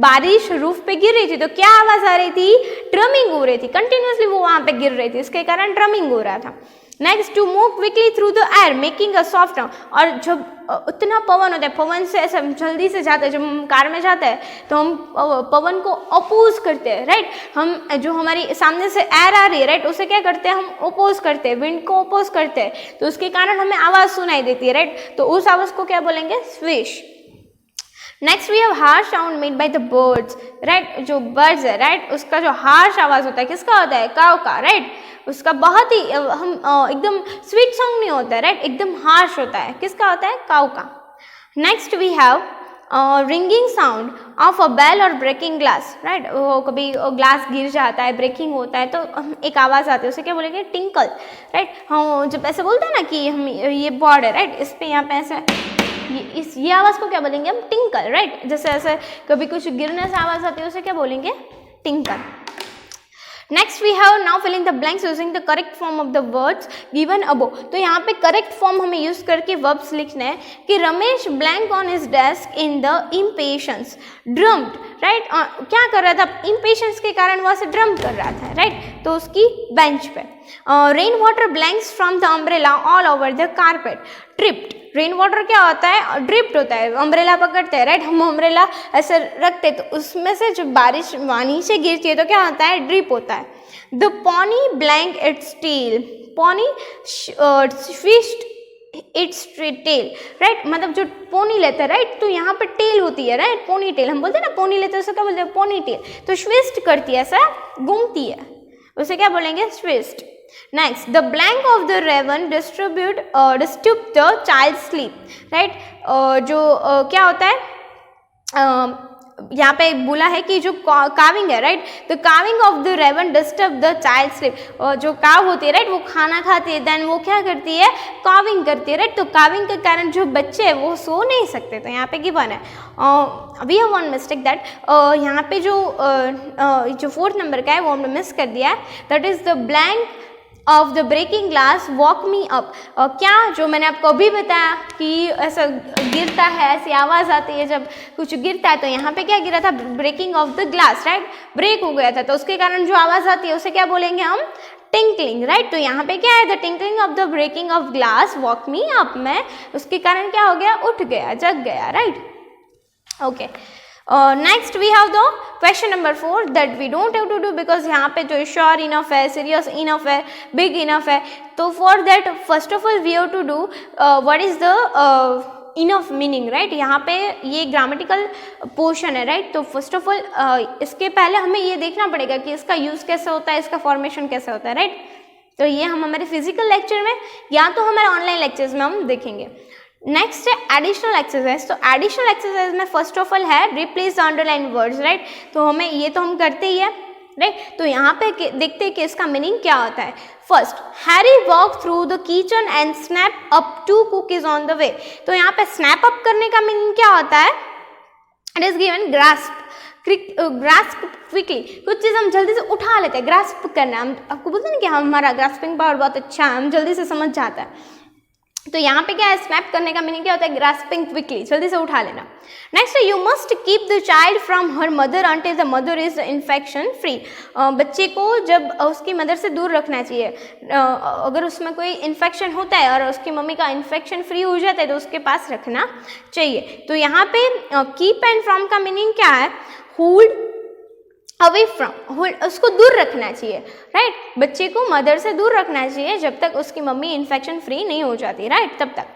बारिश रूफ पे गिर रही थी तो क्या आवाज़ आ रही थी, ड्रमिंग हो रही थी, कंटिन्यूसली वो वहाँ पे गिर रही थी, इसके कारण ड्रमिंग हो रहा था. Next to move quickly through the air making a soft sound. और जब उतना पवन होता है, पवन से ऐसा जल्दी से जाता है, जब हम कार में जाते हैं तो हम पवन को अपोज करते हैं राइट. हम जो हमारी सामने से एयर आ रही है राइट, उसे क्या करते हैं, हम अपोज करते हैं, विंड को अपोज करते हैं, तो उसके कारण हमें आवाज़ सुनाई देती है राइट. तो उस आवाज़ को क्या बोलेंगे, swish. Next we have harsh sound made by the birds, right, जो बर्ड्स है, राइट, उसका जो हार्श आवाज होता है किसका होता है, काव का, राइट, उसका बहुत ही हम एकदम स्वीट सॉन्ग नहीं होता है, राइट, एकदम हार्श होता है, किसका होता है, काव का। Next we have ringing sound of a bell और ब्रेकिंग ग्लास, राइट, वो कभी ग्लास गिर जाता है, ब्रेकिंग होता है तो एक आवाज़ आती है, उसे क्या बोलेंगे, टिंकल, राइट। हम जब ऐसे बोलते हैं ना कि हम ये बॉर्ड है, राइट, इस पे यहाँ पे ऐसे ये आवाज़ को क्या बोलेंगे हम, टिंकल, राइट। जैसे ऐसे कभी कुछ गिरने से आवाज़ आती है उसे क्या बोलेंगे, tinkle. Next we have now filling the blanks using the correct form of the words given above. तो यहाँ पे करेक्ट फॉर्म हमें यूज करके वर्ब्स लिखने हैं कि Ramesh blank on his desk in the impatience drummed, right, क्या कर रहा था, इम्पेशंस के कारण वो ऐसे ड्रम कर रहा था, राइट, तो उसकी बेंच पे। Rain water blanks from the umbrella all over the carpet, tripped, rain water क्या होता है, ड्रिप्ट होता है, अम्ब्रेला पकड़ते हैं, राइट, हम अम्ब्रेला ऐसे रखते हैं तो उसमें से जब बारिश पानी से गिरती है तो क्या होता है, ड्रिप होता है। The pony blank its tail, pony swished its tail, right, मतलब जो पोनी लेते हैं, राइट, तो यहाँ पे टेल होती है, राइट, पोनी टेल, हम बोलते हैं ना पोनी लेते हैं उसे क्या बोलते हैं, पोनी टेल, तो स्विस्ट करती है, ऐसा घूमती है, उसे क्या बोलेंगे, swished. Next the blank of the raven disturb the child sleep, right, जो क्या होता है, यहाँ पे बोला है कि जो काविंग है, right, the cawing of the raven disturb the child sleep, जो काव होती है, राइट, वो खाना खाती है, देन वो क्या करती है, काविंग करती है, राइट, तो काविंग के कारण जो बच्चे हैं वो सो नहीं सकते, तो यहाँ पे गिवन है। We have one mistake that यहाँ पे जो फोर्थ नंबर का है वो हमने मिस कर दिया है, that is the blank of the breaking glass woke me up. क्या, जो मैंने आपको अभी बताया कि ऐसा गिरता है, ऐसी आवाज़ आती है जब कुछ गिरता है, तो यहाँ पे क्या गिरा था, breaking of the glass, right, break हो गया था, तो उसके कारण जो आवाज़ आती है उसे क्या बोलेंगे हम, टिंकलिंग, राइट, तो यहाँ पे क्या है, the tinkling of the breaking of glass woke me up, में उसके कारण क्या हो गया, उठ गया, जग गया, right, okay. Next we have the question number 4 that we don't have to do, because यहाँ पे जो श्योर इनफ है, सीरियस इनफ है, बिग इनफ है, तो for that first of all we have to do what is the enough meaning, right, यहाँ पे ये ग्रामेटिकल पोर्शन है, राइट, तो फर्स्ट ऑफ ऑल इसके पहले हमें ये देखना पड़ेगा कि इसका यूज़ कैसे होता है, इसका फॉर्मेशन कैसे होता है, राइट, तो ये हम हमारे फिजिकल लेक्चर में या तो हमारे ऑनलाइन लेक्चर्स में हम देखेंगे। नेक्स्ट है एडिशनल एक्सरसाइज, तो एडिशनल एक्सरसाइज में फर्स्ट ऑफ ऑल है replace the underline words, right, तो हमें ये तो हम करते ही है, राइट, तो यहाँ पे देखते हैं कि इसका मीनिंग क्या होता है। First, Harry walk through the kitchen and snap up 2 cookies on the way, तो यहाँ पे स्नैप अप करने का मीनिंग क्या होता है, it is given grasp quickly, कुछ चीज़ हम जल्दी से उठा लेते हैं, ग्रास्प करना, हम आपको बोलते हैं ना कि हमारा ग्रास्पिंग पावर बहुत अच्छा है, हम जल्दी से समझ जाता है, तो यहाँ पे क्या है, स्नैप करने का मीनिंग क्या होता है, ग्रास्पिंग क्विकली, जल्दी से उठा लेना। नेक्स्ट है you must keep the child from her mother until the mother is infection free, बच्चे को जब उसकी मदर से दूर रखना चाहिए, अगर उसमें कोई इन्फेक्शन होता है और उसकी मम्मी का इन्फेक्शन फ्री हो जाता है तो उसके पास रखना चाहिए। तो यहाँ पे कीप एंड फ्रॉम का मीनिंग क्या है, होल्ड अवे फ्रॉम, उसको दूर रखना चाहिए, राइट, बच्चे को मदर से दूर रखना चाहिए जब तक उसकी मम्मी इन्फेक्शन फ्री नहीं हो जाती, राइट, तब तक।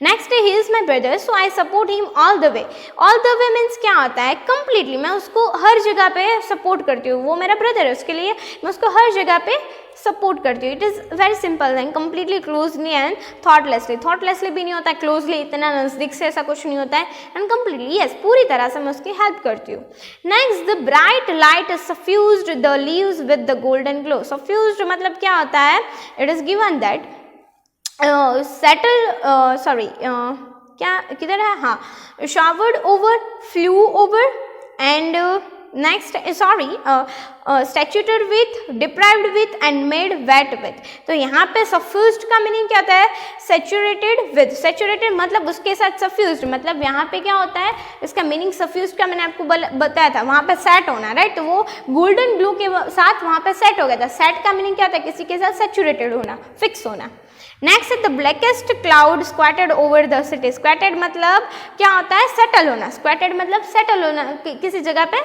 नेक्स्ट है he is my brother so I support him all the way, all the way means क्या होता है, कंप्लीटली, मैं उसको हर जगह पे सपोर्ट करती हूँ, वो मेरा ब्रदर है, उसके लिए मैं उसको हर जगह पे सपोर्ट करती हूँ। It is very simple thing, completely, closely and thoughtlessly, thoughtlessly भी नहीं होता है, क्लोजली इतना नज़दीक से ऐसा कुछ नहीं होता है, एंड कंप्लीटली, यस, पूरी तरह से मैं उसकी हेल्प करती हूँ। Next, the bright light suffused the leaves with the golden glow, suffused मतलब क्या होता है, it is given that settle sorry क्या किधर है, हाँ, showered over, flew over, and next sorry saturated with, deprived with and made wet with, तो यहाँ पे सफ्यूज्ड का मीनिंग क्या होता है, सैचुरेटेड विथ, सैचुरेटेड मतलब उसके साथ सफ्यूज्ड, मतलब यहाँ पे क्या होता है, इसका मीनिंग सफ्यूज्ड का मैंने आपको बताया था, वहाँ पे सेट होना, राइट, तो वो गोल्डन ग्लो के साथ वहाँ पे सेट हो गया था। सेट का मीनिंग क्या होता है, किसी के साथ सैचुरेटेड होना, फिक्स होना। नेक्स्ट है the blackest cloud squatted over the city. Squatted मतलब क्या होता है, सेटल होना। स्क्वाटेड मतलब सेटल होना, किसी जगह पे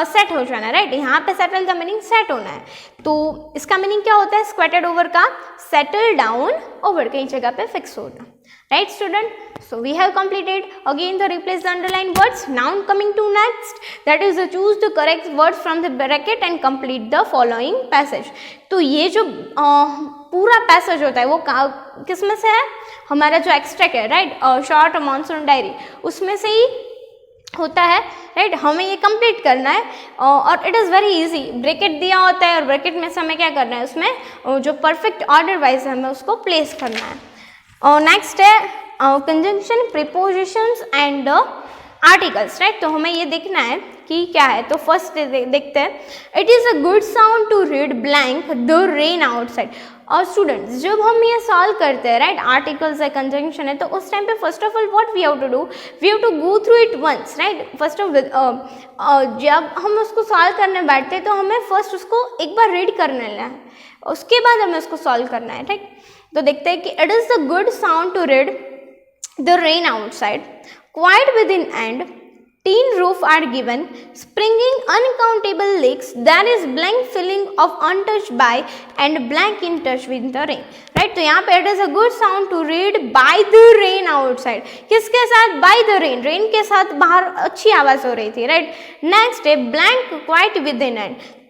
सेट हो जाना, राइट। यहाँ पे सेटल का मीनिंग सेट होना है, तो इसका मीनिंग क्या होता है स्क्वाटेड ओवर का, सेटल डाउन ओवर, कहीं जगह पे फिक्स होना, right student? So we have completed again the replace the underlined words. Now coming to next, that is choose the correct words from the bracket and complete the following passage. तो ये जो पूरा पैसेज होता है वो किस में से है, हमारा जो एक्सट्रैक्ट है, राइट, शॉर्ट मानसून डायरी, उसमें से ही होता है, राइट। हमें ये कंप्लीट करना है और it is very easy. Bracket दिया होता है और ब्रैकेट में से हमें क्या करना है, उसमें जो परफेक्ट ऑर्डर वाइज है हमें उसको प्लेस करना है। और नेक्स्ट है conjunction, prepositions and articles, right. तो हमें ये देखना है कि क्या है। तो फर्स्ट देखते हैं, it is a good sound to read blank the rain outside. और स्टूडेंट्स जब हम ये सॉल्व करते हैं, राइट, आर्टिकल्स है, कंजंक्शन है, तो उस टाइम पे first of all what we have to do, we have to go through it once, right. First of जब हम उसको सॉल्व करने बैठते हैं तो हमें फर्स्ट उसको एक बार रीड करने लेना है, उसके बाद हमें उसको सॉल्व करना है, राइट। तो देखते हैं कि it is the good sound to read the rain outside, quite within and, tin roof are given, springing uncountable lakes, there is blank feeling of untouched by and blank in touch with the rain, right। तो यहाँ पे it is a good sound to read by the rain outside, किसके साथ, by the rain, rain के साथ बाहर अच्छी आवाज़ हो रही थी, राइट। नेक्स्ट है blank quite within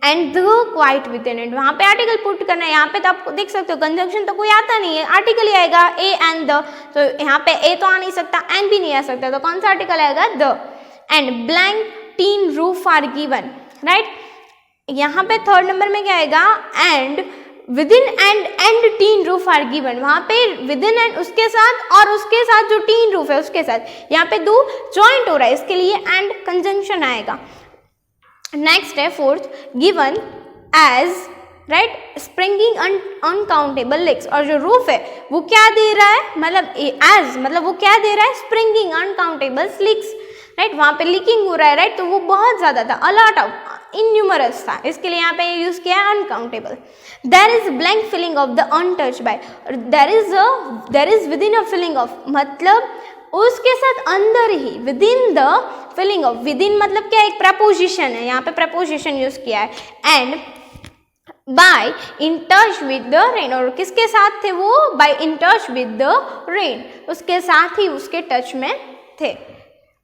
and the quite within it, वहाँ पे आर्टिकल पुट करना है। यहाँ पे तो आप देख सकते हो कंजंक्शन तो कोई आता नहीं है, आर्टिकल ही आएगा a and the, तो यहाँ पे a तो आ नहीं सकता, and भी नहीं आ सकता, तो कौन सा आर्टिकल आएगा, the। And blank tin roof are given, right. यहाँ पे थर्ड नंबर में क्या आएगा, and within and tin roof are given, वहाँ पे विद इन एंड उसके साथ और उसके साथ जो टीन रूफ है उसके साथ, यहाँ पे दो जॉइंट हो रहा है, इसके लिए एंड कंजंक्शन आएगा। नेक्स्ट है fourth, given as, right, springing uncountable lakes, और जो रूफ है वो क्या दे रहा है, मतलब एज मतलब वो क्या दे रहा है, स्प्रिंगिंग अनकाउंटेबल लेक्स, राइट। वहाँ पे लीकिंग हो रहा है, राइट, तो वो बहुत ज़्यादा था, अलॉट ऑफ, इन्यूमरस था, इसके लिए यहाँ पे यूज़ किया है uncountable. There is blank feeling of the untouch by, there is within a feeling of, मतलब उसके साथ अंदर ही, within the feeling of, within मतलब क्या, एक प्रपोजिशन है, यहाँ पे प्रपोजिशन यूज़ किया है, and by in touch with the rain, और किसके साथ थे वो, by in touch with the rain, उसके साथ ही उसके टच में थे।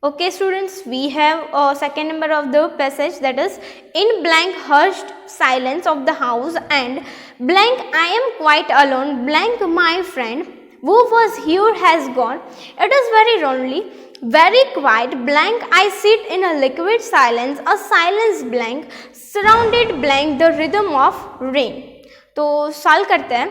Okay students, we have second number of the passage, that is in blank hushed silence of the house and blank I am quite alone, blank my friend who was here has gone, it is very lonely, very quiet, blank I sit in a liquid silence, a silence blank surrounded blank the rhythm of rain। तो सॉल्व करते हैं,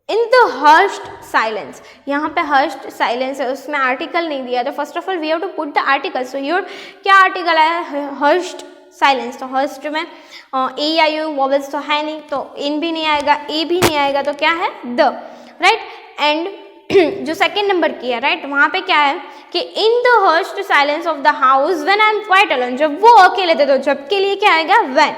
इन द हर्स्ट साइलेंस, यहाँ पे हर्स्ट साइलेंस है, उसमें आर्टिकल नहीं दिया, तो first of all we have to put the article. So your क्या आर्टिकल है, हर्स्ट साइलेंस, तो हर्स्ट में ए या यू वॉवेल्स तो है नहीं, तो इन भी नहीं आएगा, ए भी नहीं आएगा, तो क्या है, द, राइट। एंड जो सेकेंड नंबर की है, राइट, वहाँ पे क्या है कि in the hushed silence of the house when I am quite alone, जब वो अकेले थे, तो जब के लिए क्या आएगा, when.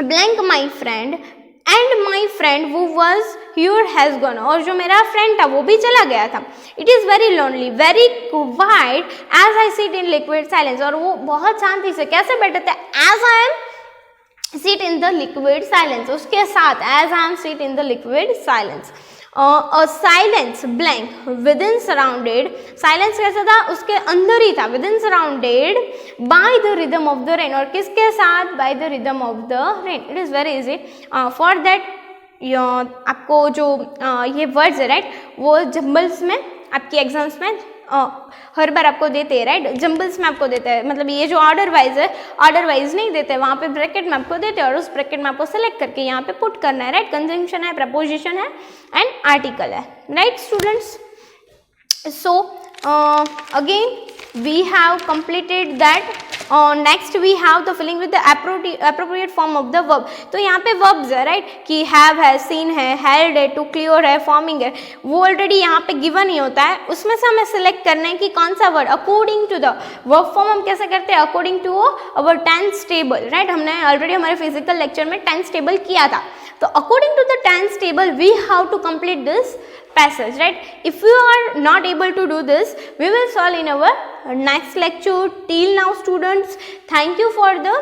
Blank my friend and my friend वो वॉज ह्यूर हैज़ गॉन, और जो मेरा फ्रेंड था वो भी चला गया था। It is very lonely, very quiet as I sit in liquid silence, और वो बहुत शांति से कैसे बैठे थे, as I am sit in the liquid silence, उसके साथ as I am sit in the liquid silence. Silence blank within surrounded, silence कैसा था, उसके अंदर ही था, within surrounded by the rhythm of the rain, और किसके साथ, by the rhythm of the rain. It is very easy, for that आपको जो ये वर्ड्स है, राइट, वो जम्बल्स में आपकी एग्जाम्स में हर बार आपको देते हैं, राइट, जम्बल्स में आपको देते हैं, मतलब ये जो ऑर्डर वाइज है, ऑर्डर वाइज नहीं देते, वहाँ पे ब्रैकेट में आपको देते हैं, और उस ब्रैकेट में आपको सेलेक्ट करके यहाँ पे पुट करना है, राइट। कंजंक्शन है, प्रपोजिशन है एंड आर्टिकल है, right students. So again we have completed that, next we have the filling with the appropriate form of the verb। तो यहाँ पे verbs है, राइट, कि have है, seen है, held है, to clear है, forming है, वो ऑलरेडी यहाँ पे given ही होता है, उसमें से हमें select करना है कि कौन सा word according to the verb form हम कैसे करते हैं, according to our tense table, right. हमने ऑलरेडी हमारे फिजिकल लेक्चर में tense table किया था, So according to the tens table, we have to complete this passage, right? If you are not able to do this, we will solve in our next lecture. Till now students, thank you for the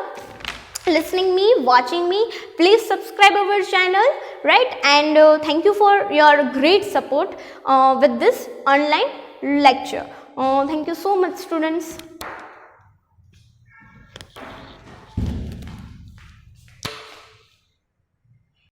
listening me, watching me. Please subscribe our channel, right? And thank you for your great support with this online lecture. Thank you so much students.